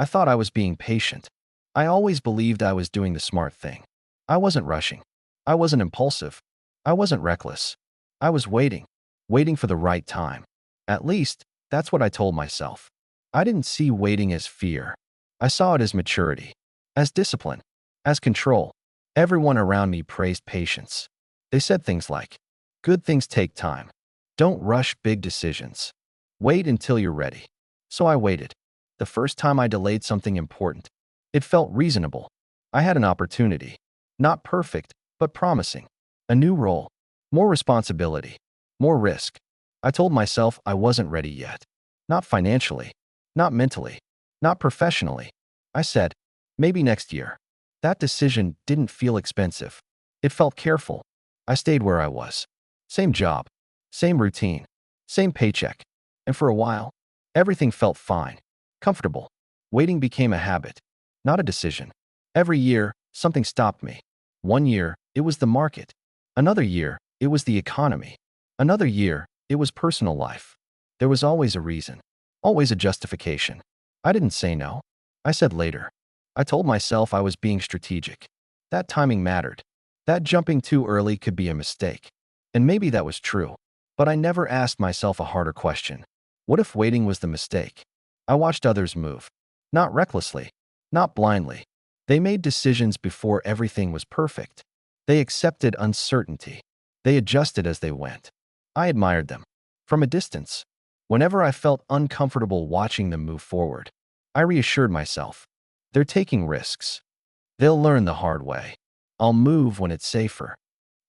I thought I was being patient. I always believed I was doing the smart thing. I wasn't rushing. I wasn't impulsive. I wasn't reckless. I was waiting, waiting for the right time. At least, that's what I told myself. I didn't see waiting as fear. I saw it as maturity, as discipline, as control. Everyone around me praised patience. They said things like, "Good things take time. Don't rush big decisions. Wait until you're ready." So I waited. The first time I delayed something important, it felt reasonable. I had an opportunity. Not perfect, but promising. A new role, more responsibility, more risk. I told myself I wasn't ready yet. Not financially, not mentally, not professionally. I said, maybe next year. That decision didn't feel expensive. It felt careful. I stayed where I was. Same job, same routine, same paycheck. And for a while, everything felt fine, comfortable. Waiting became a habit, not a decision. Every year, something stopped me. One year, it was the market. Another year, it was the economy. Another year, it was personal life. There was always a reason, always a justification. I didn't say no. I said later. I told myself I was being strategic. That timing mattered. That jumping too early could be a mistake. And maybe that was true. But I never asked myself a harder question. What if waiting was the mistake? I watched others move. Not recklessly, not blindly. They made decisions before everything was perfect. They accepted uncertainty. They adjusted as they went. I admired them. From a distance. Whenever I felt uncomfortable watching them move forward, I reassured myself. They're taking risks. They'll learn the hard way. I'll move when it's safer.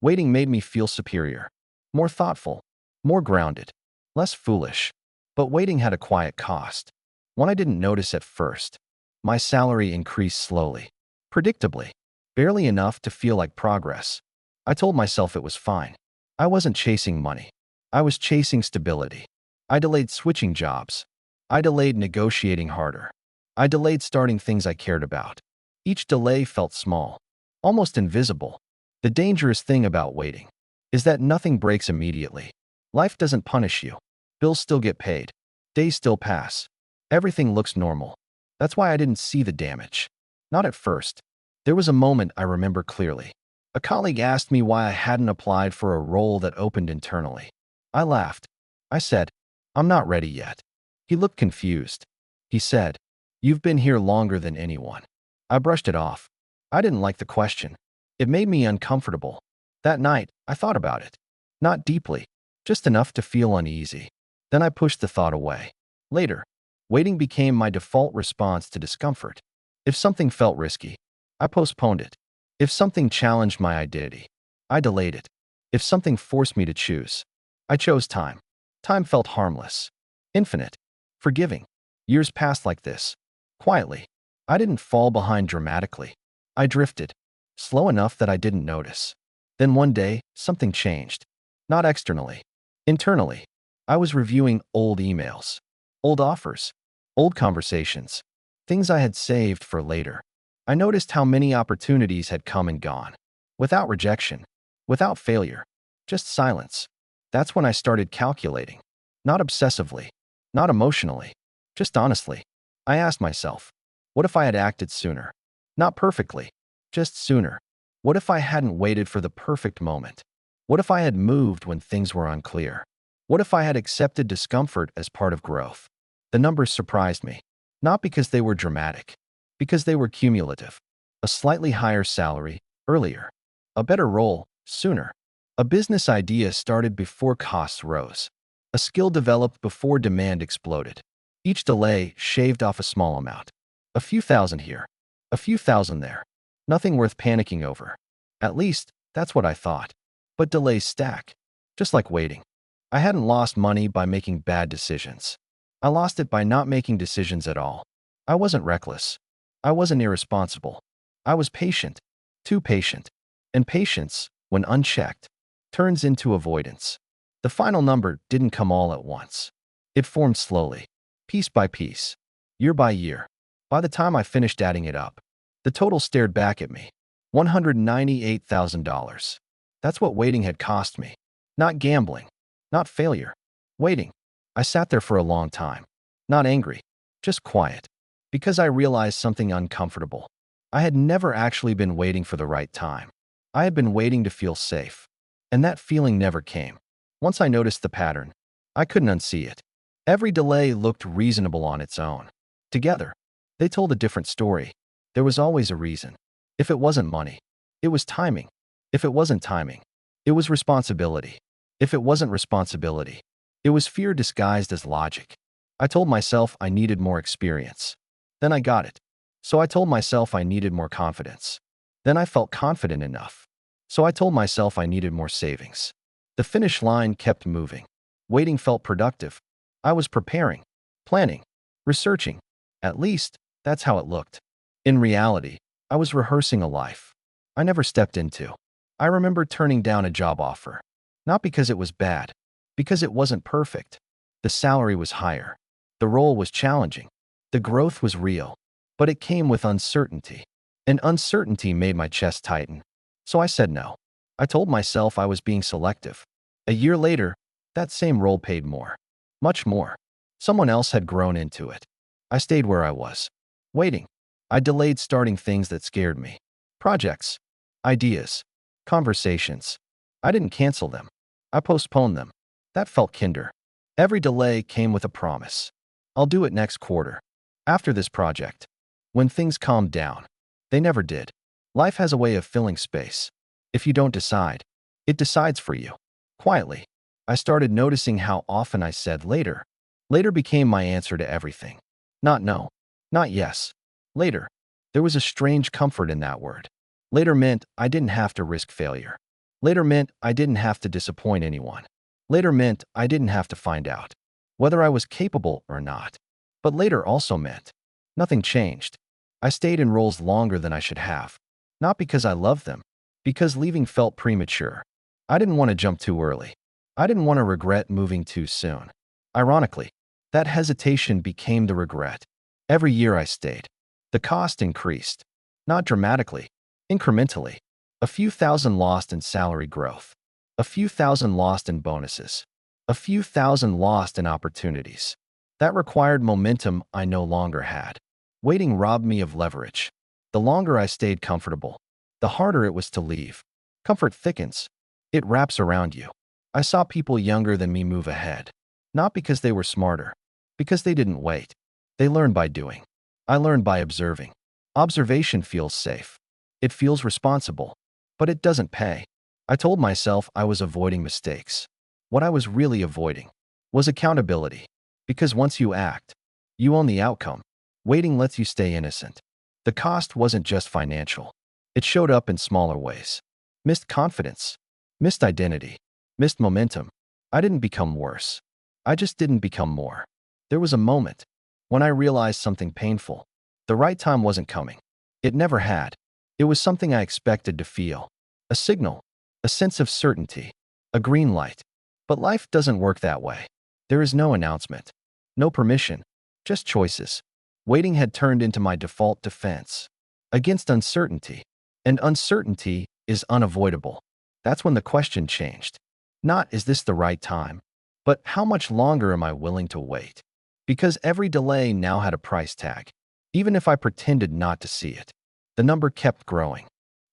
Waiting made me feel superior. More thoughtful. More grounded. Less foolish. But waiting had a quiet cost. One I didn't notice at first. My salary increased slowly. Predictably. Barely enough to feel like progress. I told myself it was fine. I wasn't chasing money. I was chasing stability. I delayed switching jobs. I delayed negotiating harder. I delayed starting things I cared about. Each delay felt small, almost invisible. The dangerous thing about waiting is that nothing breaks immediately. Life doesn't punish you. Bills still get paid. Days still pass. Everything looks normal. That's why I didn't see the damage. Not at first. There was a moment I remember clearly. A colleague asked me why I hadn't applied for a role that opened internally. I laughed. I said, "I'm not ready yet." He looked confused. He said, "You've been here longer than anyone." I brushed it off. I didn't like the question. It made me uncomfortable. That night, I thought about it. Not deeply, just enough to feel uneasy. Then I pushed the thought away. Later, waiting became my default response to discomfort. If something felt risky, I postponed it. If something challenged my identity, I delayed it. If something forced me to choose, I chose time. Time felt harmless, infinite, forgiving. Years passed like this, quietly. I didn't fall behind dramatically. I drifted, slow enough that I didn't notice. Then one day, something changed. Not externally, internally. I was reviewing old emails, old offers, old conversations, things I had saved for later. I noticed how many opportunities had come and gone, without rejection, without failure, just silence. That's when I started calculating, not obsessively, not emotionally, just honestly. I asked myself, what if I had acted sooner? Not perfectly, just sooner. What if I hadn't waited for the perfect moment? What if I had moved when things were unclear? What if I had accepted discomfort as part of growth? The numbers surprised me, not because they were dramatic, because they were cumulative. A slightly higher salary, earlier. A better role, sooner. A business idea started before costs rose. A skill developed before demand exploded. Each delay shaved off a small amount. A few thousand here, a few thousand there. Nothing worth panicking over. At least, that's what I thought. But delays stack, just like waiting. I hadn't lost money by making bad decisions. I lost it by not making decisions at all. I wasn't reckless. I wasn't irresponsible. I was patient, too patient. And patience, when unchecked, turns into avoidance. The final number didn't come all at once. It formed slowly, piece by piece, year by year. By the time I finished adding it up, the total stared back at me. $198,000. That's what waiting had cost me. Not gambling, not failure. Waiting. I sat there for a long time. Not angry, just quiet. Because I realized something uncomfortable. I had never actually been waiting for the right time. I had been waiting to feel safe. And that feeling never came. Once I noticed the pattern, I couldn't unsee it. Every delay looked reasonable on its own. Together, they told a different story. There was always a reason. If it wasn't money, it was timing. If it wasn't timing, it was responsibility. If it wasn't responsibility, it was fear disguised as logic. I told myself I needed more experience. Then I got it. So I told myself I needed more confidence. Then I felt confident enough. So I told myself I needed more savings. The finish line kept moving. Waiting felt productive. I was preparing, planning, researching. At least, that's how it looked. In reality, I was rehearsing a life I never stepped into. I remember turning down a job offer. Not because it was bad, because it wasn't perfect. The salary was higher. The role was challenging. The growth was real. But it came with uncertainty. And uncertainty made my chest tighten. So I said no. I told myself I was being selective. A year later, that same role paid more. Much more. Someone else had grown into it. I stayed where I was. Waiting. I delayed starting things that scared me. Projects. Ideas. Conversations. I didn't cancel them. I postponed them. That felt kinder. Every delay came with a promise. I'll do it next quarter. After this project. When things calmed down. They never did. Life has a way of filling space. If you don't decide, it decides for you. Quietly, I started noticing how often I said later. Later became my answer to everything. Not no. Not yes. Later. There was a strange comfort in that word. Later meant I didn't have to risk failure. Later meant I didn't have to disappoint anyone. Later meant I didn't have to find out whether I was capable or not. But later also meant nothing changed. I stayed in roles longer than I should have. Not because I loved them, because leaving felt premature. I didn't want to jump too early. I didn't want to regret moving too soon. Ironically, that hesitation became the regret. Every year I stayed, the cost increased. Not dramatically, incrementally. A few thousand lost in salary growth. A few thousand lost in bonuses. A few thousand lost in opportunities. That required momentum I no longer had. Waiting robbed me of leverage. The longer I stayed comfortable, the harder it was to leave. Comfort thickens. It wraps around you. I saw people younger than me move ahead. Not because they were smarter. Because they didn't wait. They learned by doing. I learned by observing. Observation feels safe. It feels responsible. But it doesn't pay. I told myself I was avoiding mistakes. What I was really avoiding was accountability. Because once you act, you own the outcome. Waiting lets you stay innocent. The cost wasn't just financial. It showed up in smaller ways. Missed confidence. Missed identity. Missed momentum. I didn't become worse. I just didn't become more. There was a moment when I realized something painful. The right time wasn't coming. It never had. It was something I expected to feel. A signal. A sense of certainty. A green light. But life doesn't work that way. There is no announcement. No permission. Just choices. Waiting had turned into my default defense against uncertainty. And uncertainty is unavoidable. That's when the question changed. Not, is this the right time? But how much longer am I willing to wait? Because every delay now had a price tag. Even if I pretended not to see it. The number kept growing.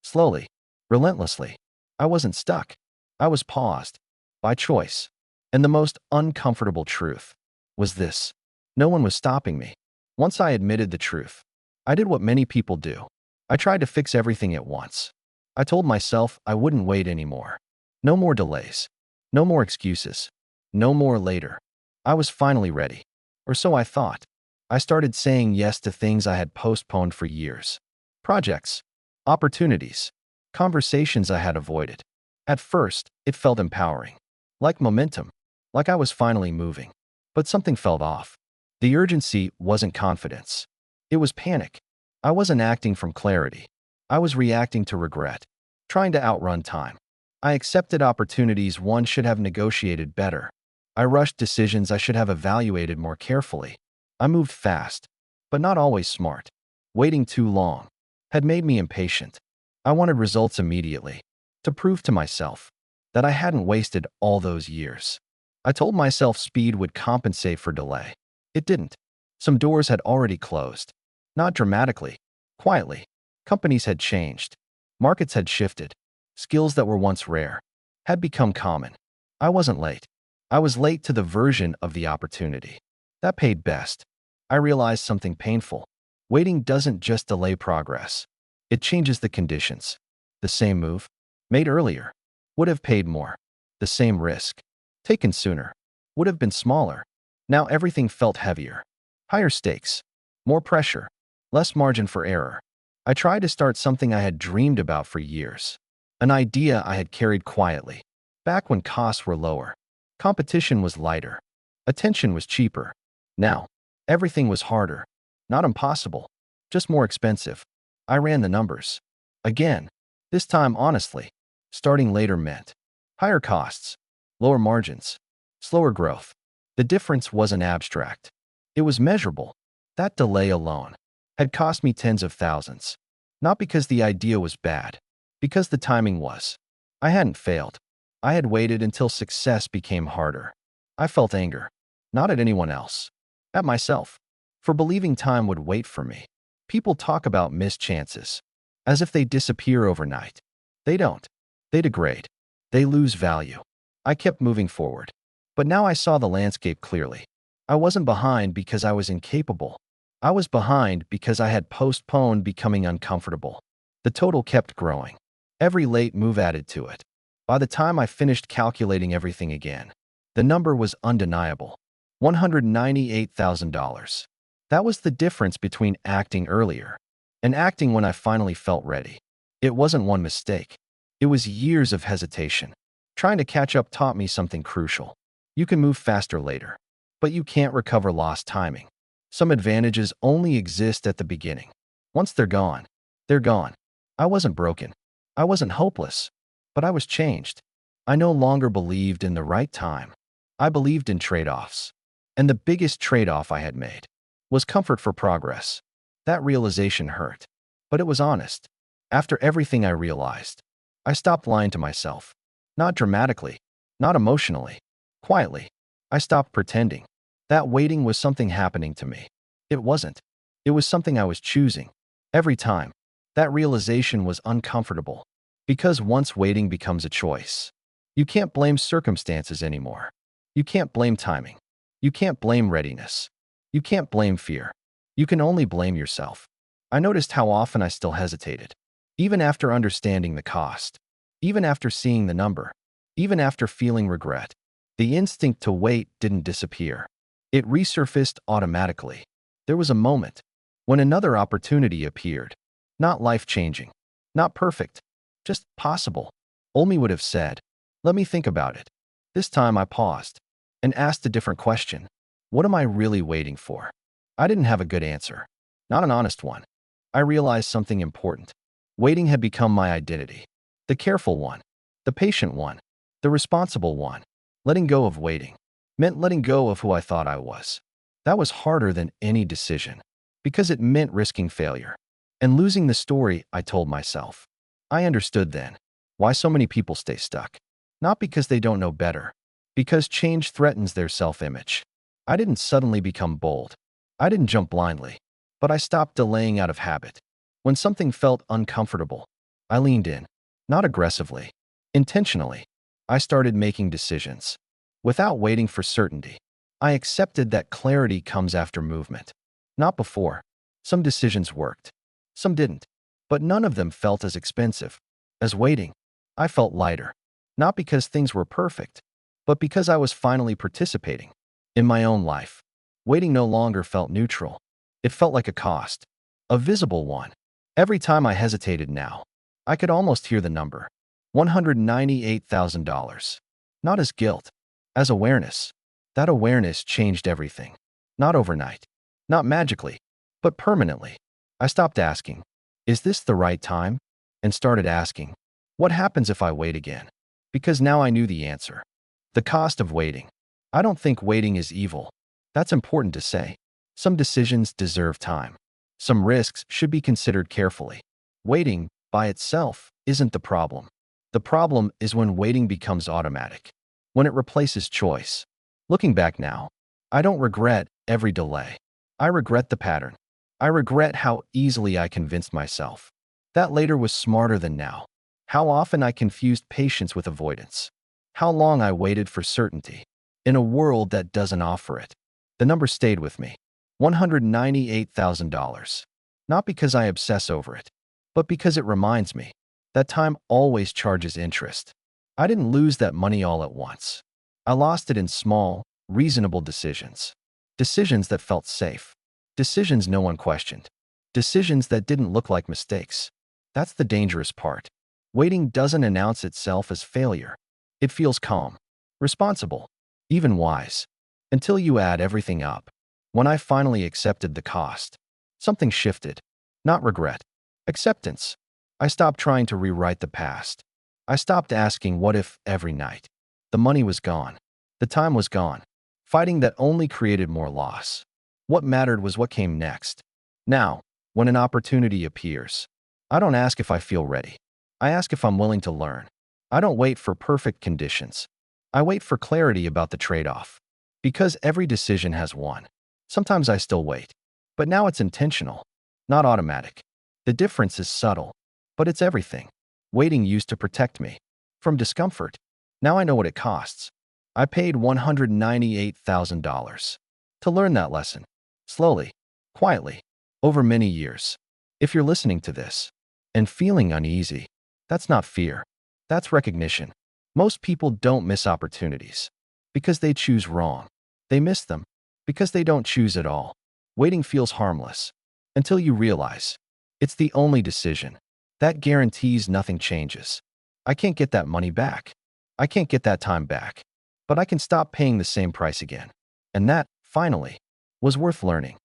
Slowly. Relentlessly. I wasn't stuck. I was paused. By choice. And the most uncomfortable truth was this. No one was stopping me. Once I admitted the truth, I did what many people do. I tried to fix everything at once. I told myself I wouldn't wait anymore. No more delays. No more excuses. No more later. I was finally ready. Or so I thought. I started saying yes to things I had postponed for years. Projects. Opportunities. Conversations I had avoided. At first, it felt empowering. Like momentum. Like I was finally moving. But something felt off. The urgency wasn't confidence. It was panic. I wasn't acting from clarity. I was reacting to regret. Trying to outrun time. I accepted opportunities one should have negotiated better. I rushed decisions I should have evaluated more carefully. I moved fast, but not always smart. Waiting too long had made me impatient. I wanted results immediately, to prove to myself that I hadn't wasted all those years. I told myself speed would compensate for delay. It didn't. Some doors had already closed. Not dramatically, quietly. Companies had changed. Markets had shifted. Skills that were once rare had become common. I wasn't late. I was late to the version of the opportunity that paid best. I realized something painful. Waiting doesn't just delay progress. It changes the conditions. The same move, made earlier, would have paid more. The same risk, taken sooner, would have been smaller. Now everything felt heavier. Higher stakes, more pressure, less margin for error. I tried to start something I had dreamed about for years. An idea I had carried quietly. Back when costs were lower, competition was lighter, attention was cheaper. Now, everything was harder. Not impossible, just more expensive. I ran the numbers. Again, this time honestly. Starting later meant higher costs, lower margins, slower growth. The difference wasn't abstract. It was measurable. That delay alone had cost me tens of thousands. Not because the idea was bad, because the timing was. I hadn't failed. I had waited until success became harder. I felt anger, not at anyone else, at myself, for believing time would wait for me. People talk about missed chances, as if they disappear overnight. They don't. They degrade. They lose value. I kept moving forward. But now I saw the landscape clearly. I wasn't behind because I was incapable. I was behind because I had postponed becoming uncomfortable. The total kept growing. Every late move added to it. By the time I finished calculating everything again, the number was undeniable. $198,000. That was the difference between acting earlier and acting when I finally felt ready. It wasn't one mistake. It was years of hesitation. Trying to catch up taught me something crucial. You can move faster later, but you can't recover lost timing. Some advantages only exist at the beginning. Once they're gone, they're gone. I wasn't broken. I wasn't hopeless, but I was changed. I no longer believed in the right time. I believed in trade-offs. And the biggest trade-off I had made was comfort for progress. That realization hurt, but it was honest. After everything I realized, I stopped lying to myself. Not dramatically, not emotionally, quietly. I stopped pretending. That waiting was something happening to me. It wasn't. It was something I was choosing. Every time. That realization was uncomfortable. Because once waiting becomes a choice, you can't blame circumstances anymore. You can't blame timing. You can't blame readiness. You can't blame fear. You can only blame yourself. I noticed how often I still hesitated. Even after understanding the cost. Even after seeing the number. Even after feeling regret. The instinct to wait didn't disappear. It resurfaced automatically. There was a moment when another opportunity appeared. Not life-changing. Not perfect. Just possible. Olmi would have said, "Let me think about it." This time I paused and asked a different question. What am I really waiting for? I didn't have a good answer. Not an honest one. I realized something important. Waiting had become my identity. The careful one. The patient one. The responsible one. Letting go of waiting meant letting go of who I thought I was. That was harder than any decision because it meant risking failure and losing the story I told myself. I understood then why so many people stay stuck. Not because they don't know better, because change threatens their self-image. I didn't suddenly become bold. I didn't jump blindly, but I stopped delaying out of habit. When something felt uncomfortable, I leaned in, not aggressively, intentionally. I started making decisions without waiting for certainty. I accepted that clarity comes after movement, not before. Some decisions worked, some didn't, but none of them felt as expensive as waiting. I felt lighter, not because things were perfect, but because I was finally participating in my own life. Waiting no longer felt neutral. It felt like a cost, a visible one. Every time I hesitated now, I could almost hear the number, $198,000. Not as guilt, as awareness. That awareness changed everything. Not overnight, not magically, but permanently. I stopped asking, "Is this the right time?" and started asking, "What happens if I wait again?" Because now I knew the answer. The cost of waiting. I don't think waiting is evil. That's important to say. Some decisions deserve time. Some risks should be considered carefully. Waiting, by itself, isn't the problem. The problem is when waiting becomes automatic, when it replaces choice. Looking back now, I don't regret every delay. I regret the pattern. I regret how easily I convinced myself that later was smarter than now. How often I confused patience with avoidance. How long I waited for certainty in a world that doesn't offer it. The number stayed with me. $198,000. Not because I obsess over it, but because it reminds me that time always charges interest. I didn't lose that money all at once. I lost it in small, reasonable decisions. Decisions that felt safe. Decisions no one questioned. Decisions that didn't look like mistakes. That's the dangerous part. Waiting doesn't announce itself as failure. It feels calm, responsible, even wise, until you add everything up. When I finally accepted the cost, something shifted. Not regret, acceptance. I stopped trying to rewrite the past. I stopped asking what if every night. The money was gone. The time was gone. Fighting that only created more loss. What mattered was what came next. Now, when an opportunity appears, I don't ask if I feel ready. I ask if I'm willing to learn. I don't wait for perfect conditions. I wait for clarity about the trade-off. Because every decision has one. Sometimes I still wait. But now it's intentional, not automatic. The difference is subtle, but it's everything. Waiting used to protect me from discomfort. Now I know what it costs. I paid $198,000 to learn that lesson. Slowly, quietly, over many years. If you're listening to this and feeling uneasy, that's not fear. That's recognition. Most people don't miss opportunities because they choose wrong. They miss them because they don't choose at all. Waiting feels harmless until you realize it's the only decision that guarantees nothing changes. I can't get that money back. I can't get that time back. But I can stop paying the same price again. And that, finally, was worth learning.